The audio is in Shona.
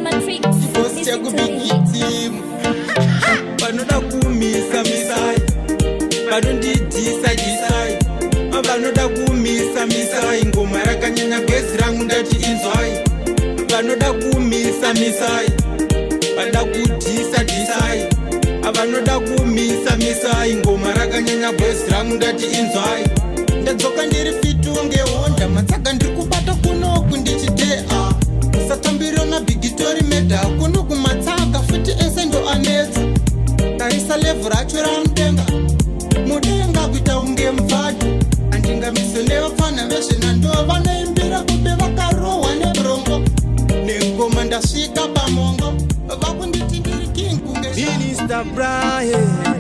Boss chagu bigitimu Vanoda kumisa misai Vanondidhisa dhisai Vanoda kumisa misai Ngoma rakanyanya gezi rangu ndati inzwai Vanoda kumisa misai Vada kudhisa dhisai Vanoda kumisa misai Ngoma rakanyanya gezi rangu ndati inzwai Ndadzoka ndiri fitunge honda Matsaka ndiri kubata kunoku ndichitea Satambiro na bigitori meda Kuno kumatsaka futi ese ndo anetsa Tarisa levu racho ramudenga Mudenga kuita unge mfatu Andinga misoneo fana veshe nando Vanaimbira kube vakarowa nebrongo Nengoma ndasvika pamongo Vakunditi ndiri king kunge Minister Brian